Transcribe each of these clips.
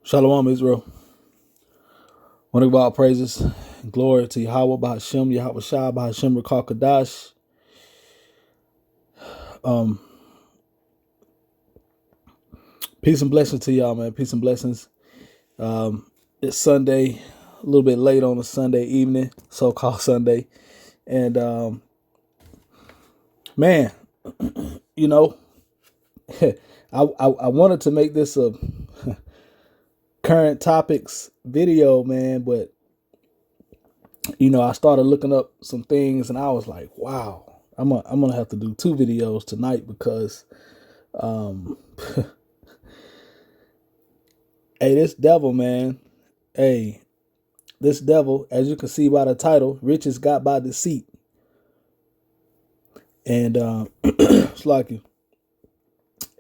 Shalom, Israel. Want to give all praises and glory to YAHAWAH, BAHASHAM, YAHAWASHI, BAHASHAM, Kadash. Um, Peace and blessings to y'all, man. Peace and blessings. It's Sunday, a little bit late on a Sunday evening, so-called Sunday. And, man, you know, I wanted to make this a current topics video, man, but I started looking up some things and I was like, wow, I'm gonna have to do two videos tonight because hey, this devil, man, hey, this devil, as you can see by the title, riches got by deceit. And it's like you.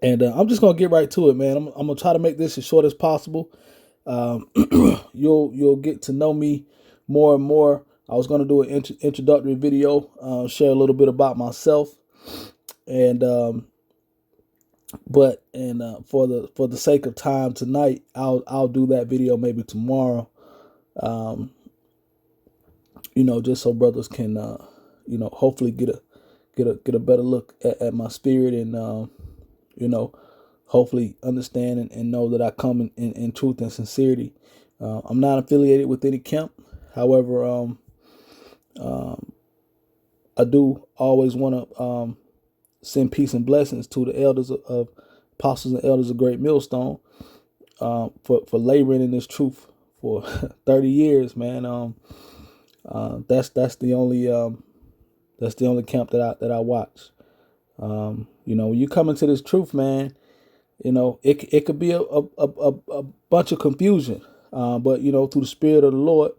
And I'm just gonna get right to it, man. I'm gonna try to make this as short as possible. You'll get to know me more and more. I was gonna do an introductory video, share a little bit about myself, and for the sake of time tonight, I'll do that video maybe tomorrow. Just so brothers can hopefully get a better look at my spirit and hopefully understand and know that I come in truth and sincerity. I'm not affiliated with any camp. However, I do always want to send peace and blessings to the elders of apostles and elders of Great Millstone for laboring in this truth for 30 years, man. That's the only camp that I watch. When you come into this truth, man, it could be a bunch of confusion, but through the Spirit of the Lord,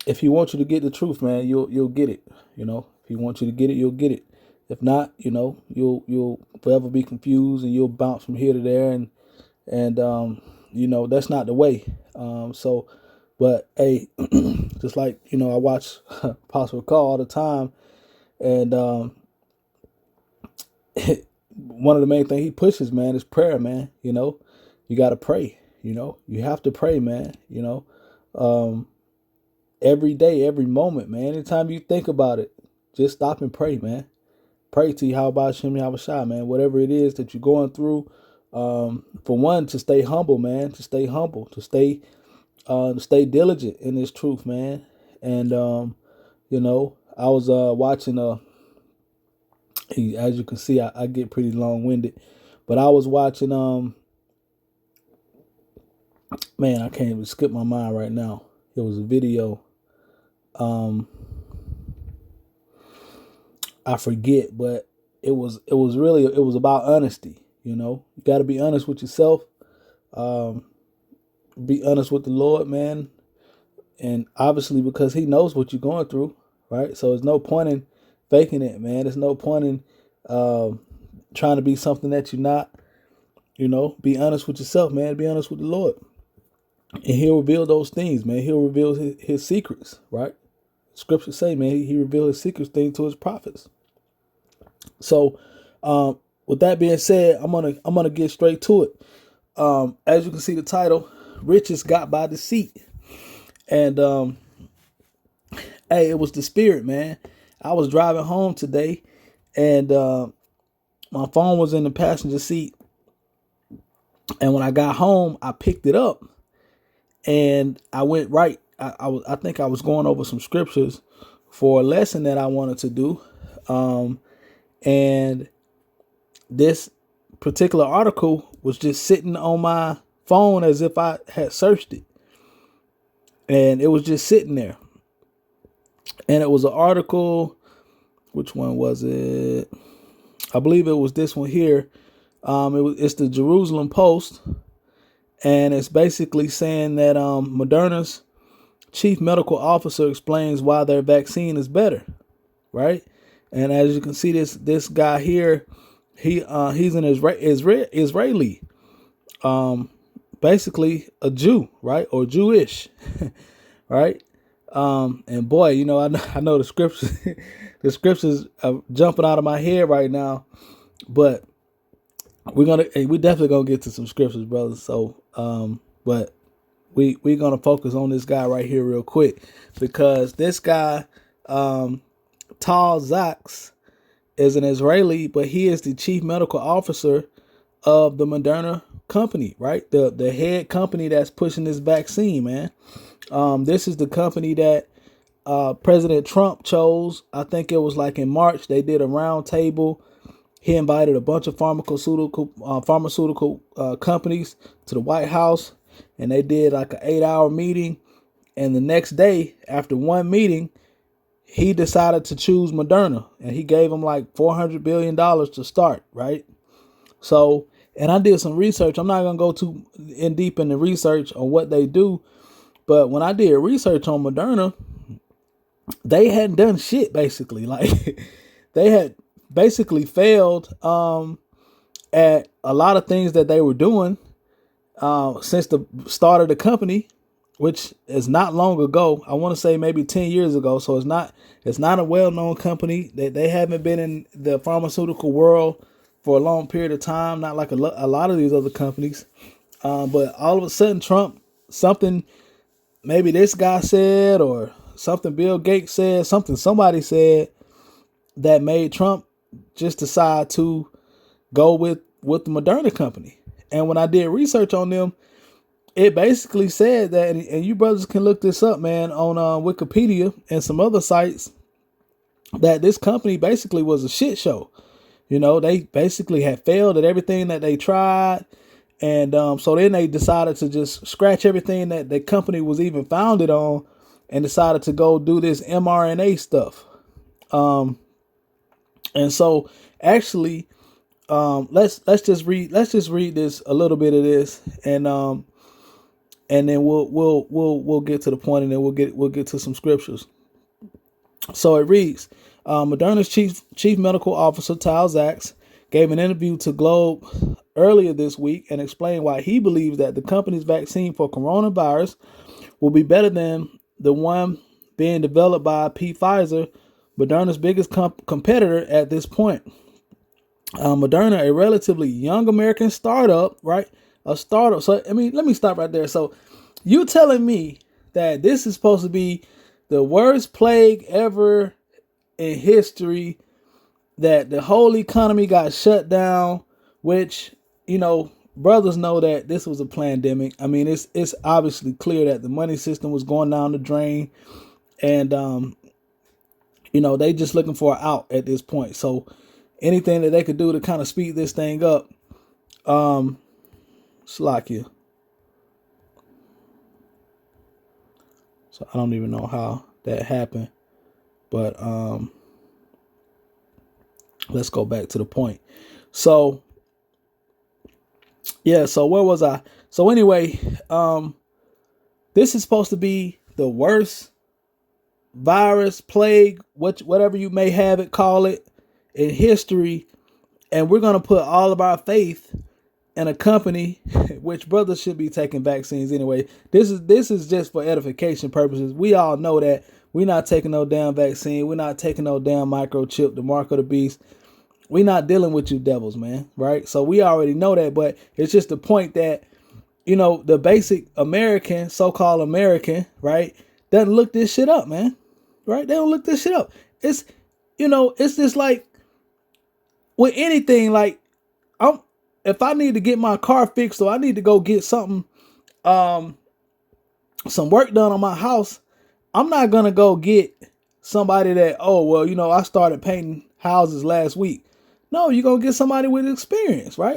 if He wants you to get the truth, man, you'll get it. If He wants you to get it, you'll get it. If not, you'll forever be confused and you'll bounce from here to there, and that's not the way. But hey, just like I watch Apostle Call all the time, and one of the main things he pushes, man, is prayer, man. You got to pray. You have to pray, man. Every day, every moment, man. Anytime you think about it, just stop and pray, man. Pray to YAHAWASHI, YAHAWASHI, man. Whatever it is that you're going through, for one, to stay humble, man. To stay humble, to stay diligent in this truth, man. And I was watching as you can see, I get pretty long winded, but I was watching man, I can't even skip my mind right now. It was a video. I forget, but it was about honesty. You got to be honest with yourself. Be honest with the Lord, man. And obviously, because He knows what you're going through, right? So there's no point in faking it, man. There's no point in trying to be something that you're not. Be honest with yourself, man. Be honest with the Lord, and He'll reveal those things, man. He'll reveal His secrets, right? Scriptures say, man, He revealed His secrets things to His prophets. So, with that being said, I'm gonna get straight to it. As you can see, the title, "Riches Got by Deceit," and hey, it was the Spirit, man. I was driving home today, and my phone was in the passenger seat. And when I got home, I picked it up, and I went right. I think I was going over some scriptures for a lesson that I wanted to do, and this particular article was just sitting on my phone as if I had searched it, and it was just sitting there. And it was an article. Which one was it? I believe it was this one here. It's the Jerusalem Post, and it's basically saying that Moderna's chief medical officer explains why their vaccine is better, right? And as you can see, this guy here, he's an Israeli, basically a Jew, right, or Jewish, right? And boy, I know the scriptures, the scriptures are jumping out of my head right now, but we definitely gonna get to some scriptures, brothers. So, but we're gonna focus on this guy right here real quick, because this guy, Tal Zaks, is an Israeli, but he is the chief medical officer of the Moderna company, right? The head company that's pushing this vaccine, man. This is the company that President Trump chose. I think it was like in March. They did a round table. He invited a bunch of pharmaceutical companies to the White House, and they did like an 8-hour meeting. And the next day, after one meeting, he decided to choose Moderna, and he gave them like $400 billion to start, right? So, and I did some research. I'm not going to go too in deep in the research on what they do, but when I did research on Moderna, they hadn't done shit, basically. Like, they had basically failed at a lot of things that they were doing since the start of the company, which is not long ago. I want to say maybe 10 years ago. So it's not a well-known company. They haven't been in the pharmaceutical world for a long period of time, not like a lot of these other companies. But all of a sudden, Trump, something maybe this guy said, or something Bill Gates said, something somebody said, that made Trump just decide to go with the Moderna company. And when I did research on them, it basically said that, and you brothers can look this up, man, on Wikipedia and some other sites, that this company basically was a shit show. You know, they basically had failed at everything that they tried. And so then they decided to just scratch everything that the company was even founded on, and decided to go do this mRNA stuff. And so actually, let's just read this, a little bit of this, and then we'll get to the point, and then we'll get to some scriptures. So it reads, Moderna's chief medical officer, Tal Zaks, gave an interview to Globe earlier this week and explained why he believes that the company's vaccine for coronavirus will be better than the one being developed by Pfizer, Moderna's biggest competitor at this point. Moderna, a relatively young American startup, right? A startup. So, I mean, let me stop right there. So you telling me that this is supposed to be the worst plague ever in history, that the whole economy got shut down, which, you know, brothers know that this was a pandemic. I mean, it's obviously clear that the money system was going down the drain, and you know, they just looking for an out at this point. So anything that they could do to kind of speed this thing up, Slakia. So I don't even know how that happened, but let's go back to the point. So yeah, so where was I? So anyway, this is supposed to be the worst virus, plague, whatever you may have it, call it, in history, and we're going to put all of our faith in a company, which brothers should be taking vaccines anyway. This is just for edification purposes. We all know that we're not taking no damn vaccine. We're not taking no damn microchip, the mark of the beast. We're not dealing with you devils, man, right? So we already know that, but it's just the point that, you know, the basic American, so-called American, right, doesn't look this shit up, man, right? They don't look this shit up. It's, you know, it's just like with anything, like, if I need to get my car fixed, or I need to go get something, some work done on my house, I'm not going to go get somebody that, oh, well, you know, I started painting houses last week. No, you're going to get somebody with experience, right?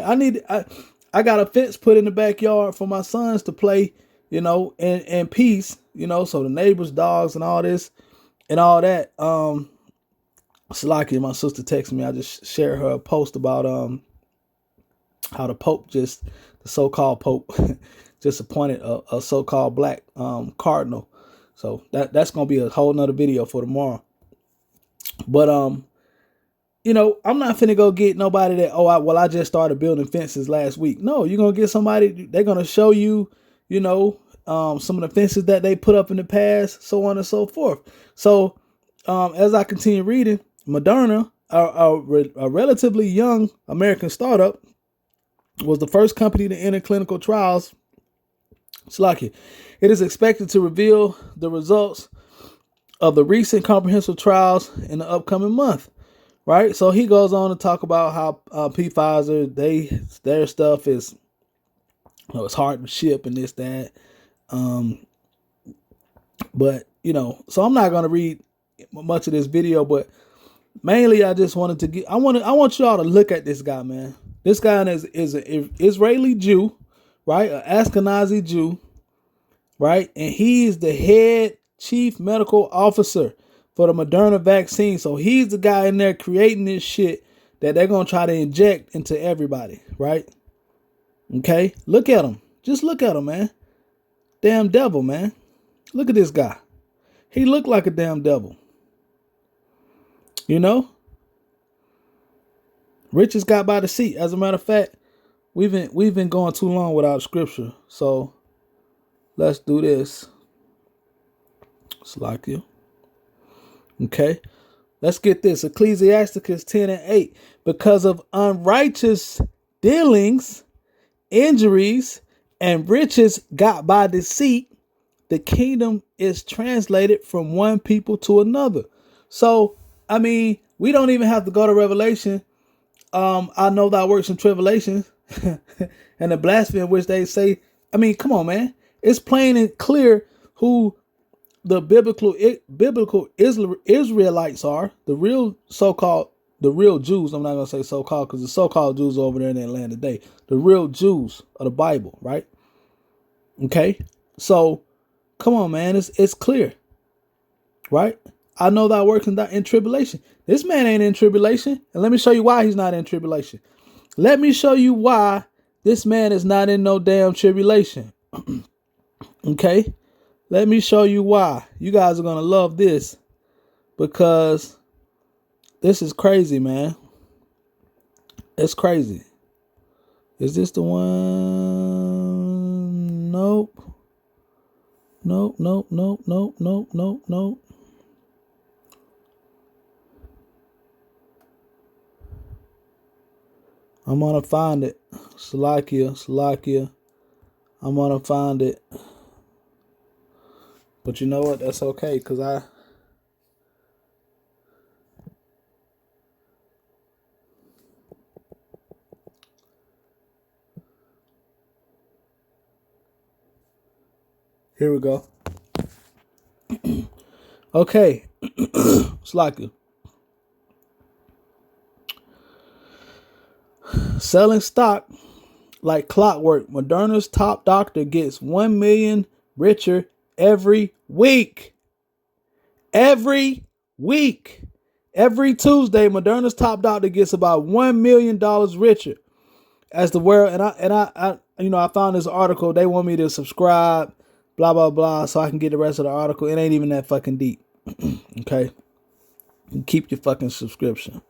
I got a fence put in the backyard for my sons to play, you know, in peace, you know, so the neighbors' dogs and all this and all that. Salaki, my sister texted me. I just shared her a post about how the Pope the so-called Pope just appointed a so-called black cardinal. So that's gonna be a whole nother video for tomorrow. But you know, I'm not finna go get nobody that, I just started building fences last week. No, you're gonna get somebody, they're gonna show you, you know, some of the fences that they put up in the past, so on and so forth. So as I continue reading, Moderna, a relatively young American startup, was the first company to enter clinical trials. It is expected to reveal the results of the recent comprehensive trials in the upcoming month. Right? So he goes on to talk about how Pfizer, their stuff is, it's hard to ship and this, that. But, so I'm not going to read much of this video, but mainly I just wanted to I want y'all to look at this guy, man. This guy is an Israeli Jew, right? An Ashkenazi Jew, right? And he's the head chief medical officer for the Moderna vaccine. So he's the guy in there creating this shit that they're going to try to inject into everybody, right? Okay? Look at him. Just look at him, man. Damn devil, man. Look at this guy. He looked like a damn devil. Riches got by deceit. As a matter of fact, we've been going too long without scripture. So let's do this. Salakia. Okay. Let's get this. Ecclesiasticus 10:8. Because of unrighteous dealings, injuries, and riches got by deceit, the kingdom is translated from one people to another. So, we don't even have to go to Revelation. I know thy works in tribulation and the blasphemy which they say. Come on, man. It's plain and clear who the biblical Israelites are. The real Jews. I'm not going to say so-called because the so-called Jews are over there in the land today. The real Jews of the Bible, right? Okay. So, come on, man. It's clear, right? I know thy works in tribulation. This man ain't in tribulation. And let me show you why he's not in tribulation. Let me show you why this man is not in no damn tribulation. Okay? Let me show you why. You guys are going to love this because this is crazy, man. It's crazy. Is this the one? Nope. Nope. I'm going to find it. Salakia. I'm going to find it. But you know what? That's okay because here we go. Okay. Salakia. Selling stock like clockwork, Moderna's top doctor gets 1 million richer every week. Every week. Every Tuesday, Moderna's top doctor gets about $1 million richer. As the world, and I found this article. They want me to subscribe, blah blah blah, so I can get the rest of the article. It ain't even that fucking deep. Okay, keep your fucking subscription.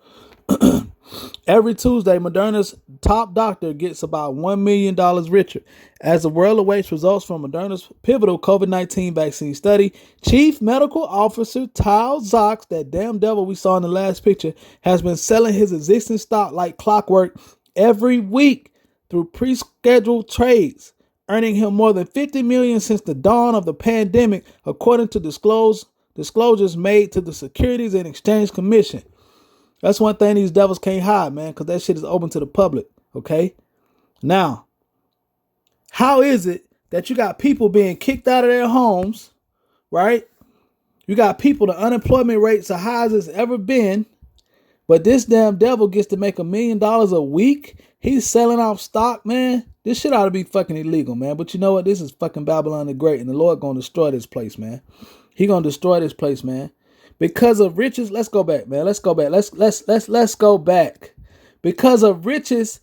Every Tuesday, Moderna's top doctor gets about $1 million richer. As the world awaits results from Moderna's pivotal COVID-19 vaccine study, Chief Medical Officer Tal Zox, that damn devil we saw in the last picture, has been selling his existing stock like clockwork every week through pre-scheduled trades, earning him more than $50 million since the dawn of the pandemic, according to disclosures made to the Securities and Exchange Commission. That's one thing these devils can't hide, man, because that shit is open to the public, okay? Now, how is it that you got people being kicked out of their homes, right? You got people, the unemployment rate's the highest it's ever been, but this damn devil gets to make $1 million a week? He's selling off stock, man. This shit ought to be fucking illegal, man. But you know what? This is fucking Babylon the Great, and the Lord gonna destroy this place, man. He gonna destroy this place, man. Because of riches, let's go back, man. Let's go back. Let's go back. Because of riches,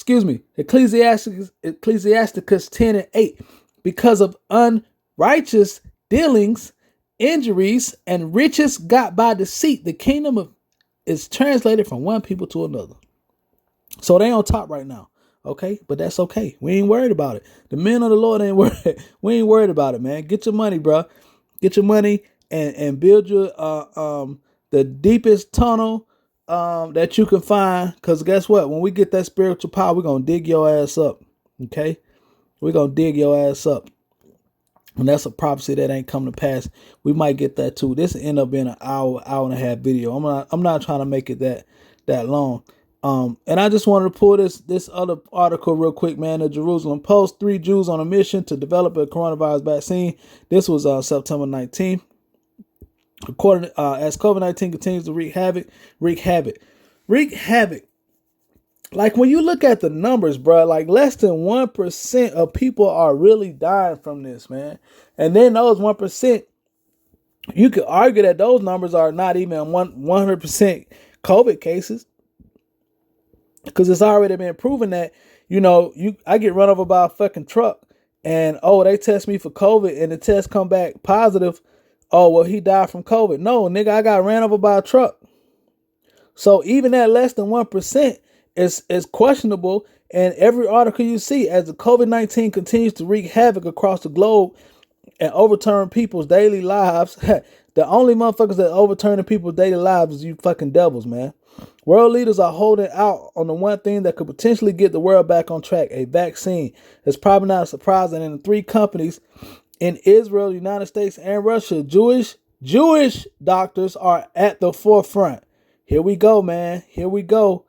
Ecclesiasticus 10:8. Because of unrighteous dealings, injuries, and riches got by deceit, the kingdom is translated from one people to another. So they on top right now. Okay, but that's okay. We ain't worried about it. The men of the Lord ain't worried. We ain't worried about it, man. Get your money, bro. Get your money and build your the deepest tunnel that you can find, because guess what? When we get that spiritual power, we're going to dig your ass up. Okay? We're going to dig your ass up. And that's a prophecy that ain't come to pass. We might get that too. This will end up being an hour and a half video. I'm not trying to make it that long. And I just wanted to pull this other article real quick, man. The Jerusalem Post: 3 Jews on a mission to develop a coronavirus vaccine. This was September 19th. According as COVID-19 continues to wreak havoc. Like when you look at the numbers, bro, like less than 1% of people are really dying from this, man. And then those 1%, you could argue that those numbers are not even 100% COVID cases, because it's already been proven that, I get run over by a fucking truck and, they test me for COVID and the test come back positive. Oh, well, he died from COVID. No, nigga, I got ran over by a truck. So even at less than 1%, is questionable. And every article you see, as the COVID-19 continues to wreak havoc across the globe and overturn people's daily lives, the only motherfuckers that overturning people's daily lives is you fucking devils, man. World leaders are holding out on the one thing that could potentially get the world back on track: a vaccine. It's probably not a surprise that in the 3 companies in Israel, the United States, and Russia, Jewish doctors are at the forefront. Here we go, man. Here we go.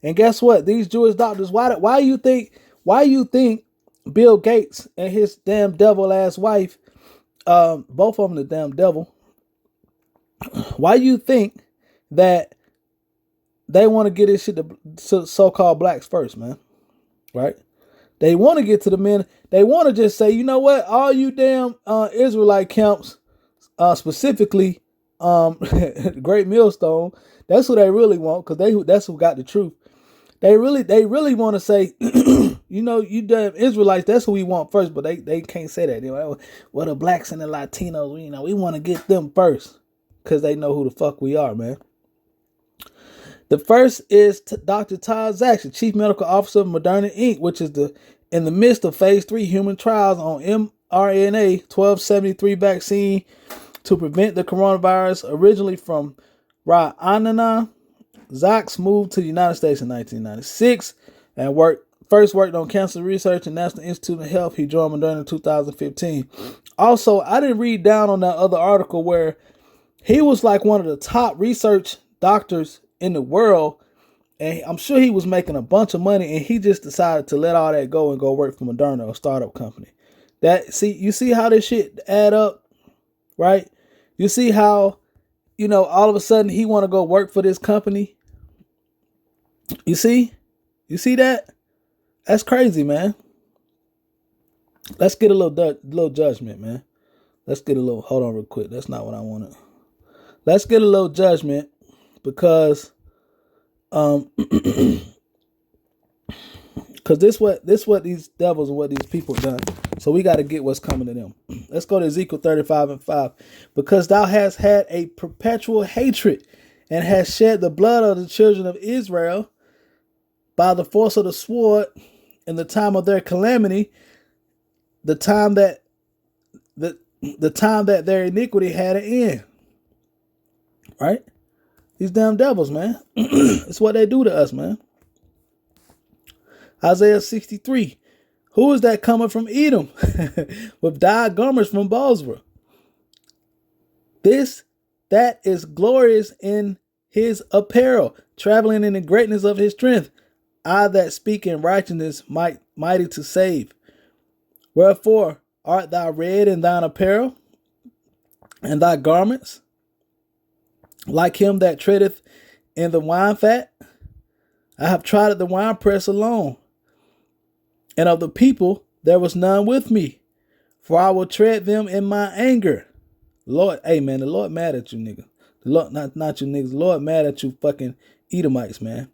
And guess what? These Jewish doctors, why you think Bill Gates and his damn devil ass wife, both of them the damn devil, why you think that they want to get this shit to so-called blacks first, man? Right? They want to get to the men. They want to just say, you know what? All you damn Israelite camps, specifically Great Millstone, that's who they really want, because that's who got the truth. They really want to say, you damn Israelites, that's who we want first, but they can't say that. Well, the blacks and the Latinos, we want to get them first, because they know who the fuck we are, man. The first is Dr. Todd Zaks, Chief Medical Officer of Moderna Inc., which is in the midst of phase 3 human trials on mRNA 1273 vaccine to prevent the coronavirus, originally from Ra'anana. Zaks moved to the United States in 1996 and first worked on cancer research at National Institute of Health. He joined Moderna in 2015. Also, I didn't read down on that other article where he was like one of the top research doctors in the world, and I'm sure he was making a bunch of money, and he just decided to let all that go and go work for Moderna, a startup company. You see how this shit add up, right? You see how, all of a sudden he want to go work for this company. You see that? That's crazy, man. Let's get a little judgment, man. Let's get a little, hold on real quick. That's not what I wanted. Let's get a little judgment, because because this what these devils and what these people done. So we got to get what's coming to them. Let's go to Ezekiel 35:5. Because thou hast had a perpetual hatred and hast shed the blood of the children of Israel by the force of the sword in the time of their calamity, the time that their iniquity had an end. Right? These damn devils, man. It's what they do to us, man. Isaiah 63. Who is that coming from Edom with dyed garments from Bozrah? That is glorious in his apparel, traveling in the greatness of his strength. I that speak in righteousness, mighty to save. Wherefore art thou red in thine apparel, and thy garments like him that treadeth in the wine fat? I have trodden the winepress alone, and of the people there was none with me, for I will tread them in my anger. Lord, hey man, the Lord mad at you, nigga. The Lord, not you niggas. The Lord mad at you fucking Edomites, man.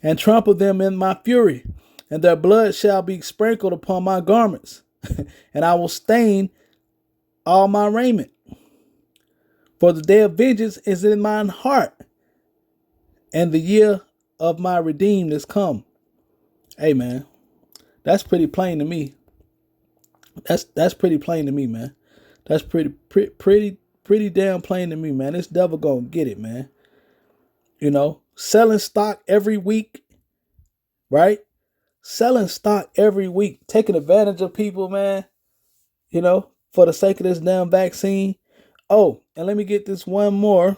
And trample them in my fury, and their blood shall be sprinkled upon my garments, and I will stain all my raiment. For the day of vengeance is in mine heart, and the year of my redeemed is come. Hey man, that's pretty plain to me. That's pretty plain to me, man. That's pretty damn plain to me, man. This devil gonna get it, man. selling stock every week, right? Selling stock every week, taking advantage of people, man, for the sake of this damn vaccine. Oh, and let me get this one more.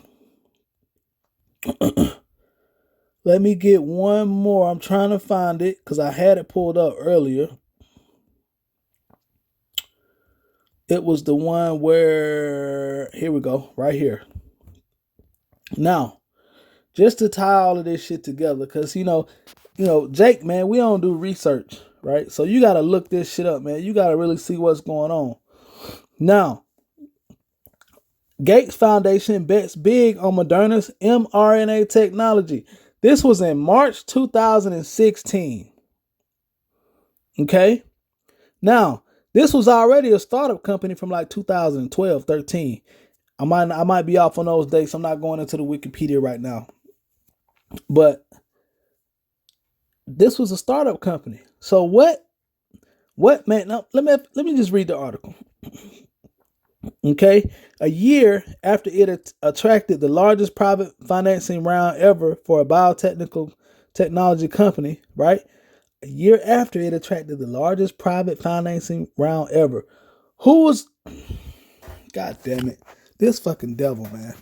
Let me get one more. I'm trying to find it because I had it pulled up earlier. It was the one where, here we go, right here. Now, just to tie all of this shit together, because, Jake, man, we don't do research, right? So you got to look this shit up, man. You got to really see what's going on. Now, Gates Foundation bets big on Moderna's mRNA technology. This was in March 2016. Okay? Now, this was already a startup company from like 2012, 13. I might be off on those dates. I'm not going into the Wikipedia right now. But this was a startup company. So what man, now, let me just read the article. Okay, a year after it attracted the largest private financing round ever for a biotechnical technology company, right? A year after it attracted the largest private financing round ever. Who was, God damn it, this fucking devil, man.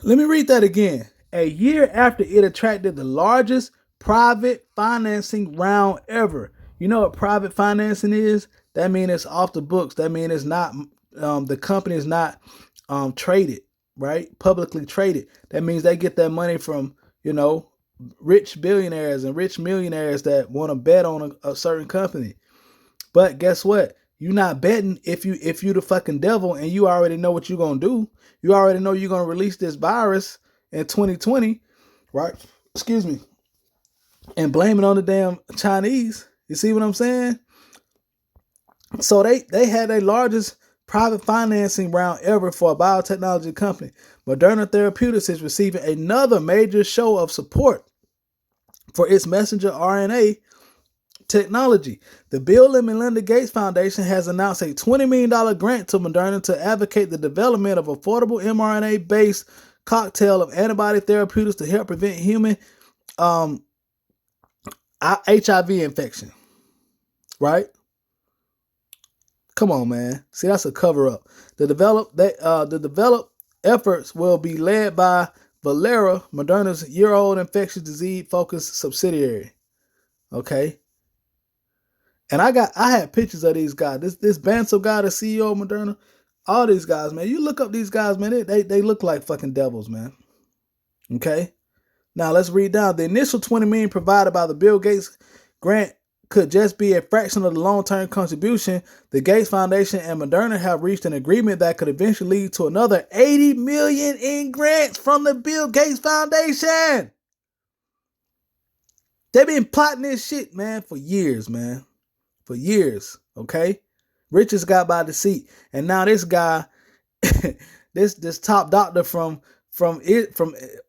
Let me read that again. A year after it attracted the largest private financing round ever. You know what private financing is? That means it's off the books. That means it's not, the company is not traded, right? Publicly traded. That means they get that money from, rich billionaires and rich millionaires that want to bet on a certain company. But guess what? You're not betting if you the fucking devil and you already know what you're gonna do. You already know you're gonna release this virus in 2020, right? Excuse me. And blame it on the damn Chinese. You see what I'm saying? So they had their largest private financing round ever for a biotechnology company. Moderna Therapeutics is receiving another major show of support for its messenger RNA technology. The Bill and Melinda Gates Foundation has announced a $20 million grant to Moderna to advocate the development of affordable mRNA-based cocktail of antibody therapeutics to help prevent human HIV infection. Right? Come on, man. See, that's a cover-up. The developed efforts will be led by Valera, Moderna's year-old infectious disease-focused subsidiary. Okay. And I had pictures of these guys. This Bansal guy, the CEO of Moderna, all these guys, man. You look up these guys, man. They look like fucking devils, man. Okay. Now let's read down. The initial $20 million provided by the Bill Gates grant could just be a fraction of the long-term contribution. The Gates Foundation and Moderna have reached an agreement that could eventually lead to another $80 million in grants from the Bill Gates Foundation. They've been plotting this shit, man, for years, man. For years, okay? Riches got by deceit. And now this guy, this top doctor from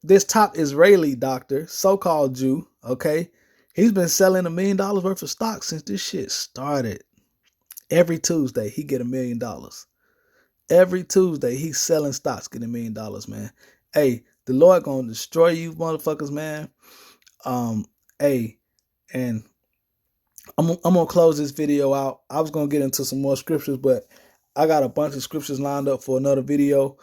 this top Israeli doctor, so-called Jew, okay? He's been selling $1 million worth of stock since this shit started. Every Tuesday, he get $1 million. Every Tuesday, he's selling stocks, getting $1 million, man. Hey, the Lord gonna destroy you motherfuckers, man. Hey, and I'm gonna close this video out. I was gonna get into some more scriptures, but I got a bunch of scriptures lined up for another video,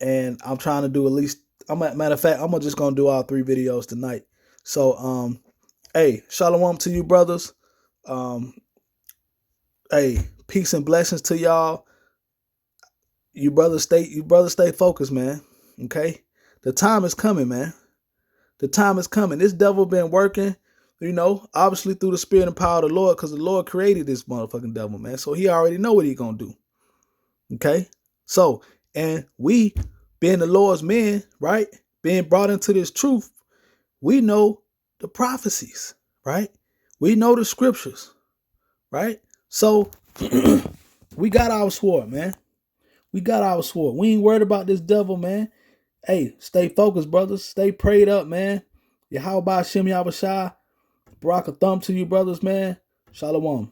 and I'm trying to do at least. Matter of fact, I'm just gonna do all 3 videos tonight. So, hey, shalom to you, brothers. Hey, peace and blessings to y'all. You brothers stay focused, man. Okay, the time is coming, man. The time is coming. This devil been working. Obviously through the spirit and power of the Lord, because the Lord created this motherfucking devil, man. So he already know what he gonna do. Okay? So, and we, being the Lord's men, right? Being brought into this truth, we know the prophecies, right? We know the scriptures, right? So, we got our sword, man. We got our sword. We ain't worried about this devil, man. Hey, stay focused, brothers. Stay prayed up, man. YAHAWASHI, YAHAWASHI. Barak a thumb to you, brothers, man. Shalom.